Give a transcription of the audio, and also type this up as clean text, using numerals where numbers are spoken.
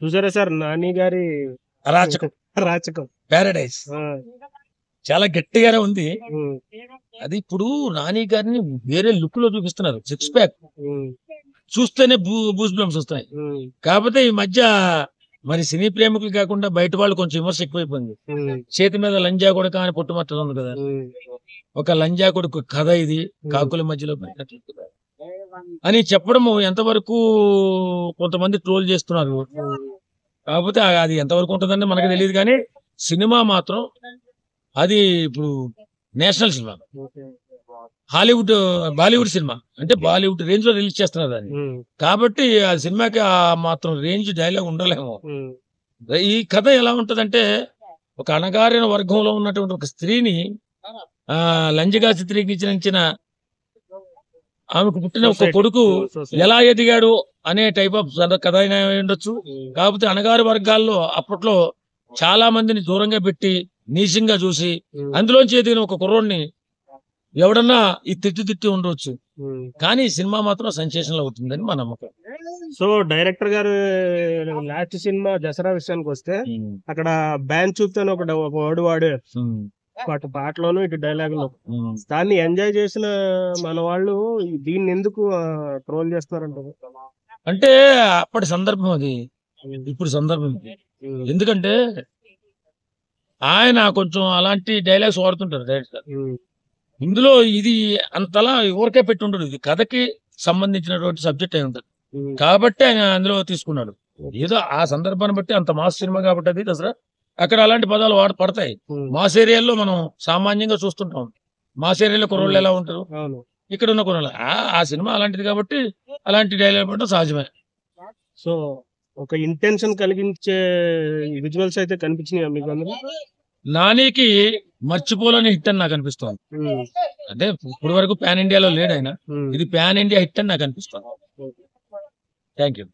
చూసారా సార్ నాని గారి అరాచకం, రాచకం. పారడైజ్ చాలా గట్టిగానే ఉంది. అది ఇప్పుడు నాని గారిని వేరే లుక్ లో చూపిస్తున్నారు. సిక్స్ ప్యాక్ చూస్తేనే బూస్ బంప్స్ వస్తాయి. కాకపోతే ఈ మధ్య మరి సినీ ప్రేమికులు కాకుండా బయట వాళ్ళు కొంచెం విమర్శ ఎక్కువైపోయింది. చేతి మీద లంజా కొడుక అని పుట్టుమట్టలు ఉంది కదా, ఒక లంజా కొడుకు కథ ఇది కాకుల మధ్యలో అని చెప్పడం ఎంతవరకు కొంతమంది ట్రోల్ చేస్తున్నారు. కాకపోతే అది ఎంతవరకు ఉంటుందని మనకు తెలియదు, కానీ సినిమా మాత్రం అది ఇప్పుడు national cinema, Hollywood Bollywood cinema అంటే బాలీవుడ్ రేంజ్ లో రిలీజ్ చేస్తున్నారు దాన్ని. కాబట్టి ఆ సినిమాకి ఆ మాత్రం రేంజ్ డైలాగ్ ఉండలేము. ఈ కథ ఎలా ఉంటదంటే, ఒక అణగారిన వర్గంలో ఉన్నటువంటి ఒక స్త్రీని లంజగా చిత్రీకరించిన ఆమెకు పుట్టిన ఒక కొడుకు ఎలా ఎదిగాడు అనే టైప్ ఆఫ్ కథ అయినా ఉండొచ్చు. కాకపోతే అణగారి వర్గాల్లో అప్పట్లో చాలా మందిని దూరంగా పెట్టి నీచంగా చూసి అందులోంచి ఎదిగిన ఒక కుర్రోడిని ఎవడన్నా ఈ తిట్టి ఉండవచ్చు, కానీ సినిమా మాత్రం సెన్సేషనల్ అవుతుందని మా నమ్మకం. సో డైరెక్టర్ గారు లాస్ట్ సినిమా దసరా విషయానికి వస్తే అక్కడ బ్యాన్ చూపుతాను ఒక వర్డ్ వాడే పాటలోను ఇటు డైలాగ్ లో, దాన్ని ఎంజాయ్ చేసిన మన వాళ్ళు దీన్ని ఎందుకు ట్రోల్ చేస్తున్నారంటారు? అంటే అప్పటి సందర్భం అది, ఇప్పుడు సందర్భం. ఎందుకంటే ఆయన కొంచెం అలాంటి డైలాగ్స్ వాడుతుంటారు డైరెక్టర్. ఇందులో ఇది అంతలా ఊరికే పెట్టి ఉండదు, ఇది కథకి సంబంధించినటువంటి సబ్జెక్ట్ అయి ఉంటుంది కాబట్టి ఆయన అందులో తీసుకున్నాడు. ఏదో ఆ సందర్భాన్ని బట్టి అంత మాస్ సినిమా కాబట్టి అది దసరా అక్కడ అలాంటి పదాలు పడతాయి. మాస్ ఏరియాలో మనం సామాన్యంగా చూస్తుంటాం, మాస్ ఏరియాలో కుర్రోళ్ళు ఎలా ఉంటారు, ఇక్కడ ఉన్న కుర్రోళ్ళు. ఆ సినిమా అలాంటిది కాబట్టి అలాంటి డైలాగ్ పడడం సహజమే. సో ఒక ఇంటెన్షన్ కలిగించే విజువల్స్ అయితే కనిపించినాయి మీకు అందరూ? నానికి మర్చిపోలేని హిట్ అని నాకు అనిపిస్తుంది. అంటే ఇప్పుడు వరకు పాన్ ఇండియాలో లేడు ఆయన, ఇది పాన్ ఇండియా హిట్ అని నాకు అనిపిస్తుంది. Thank you.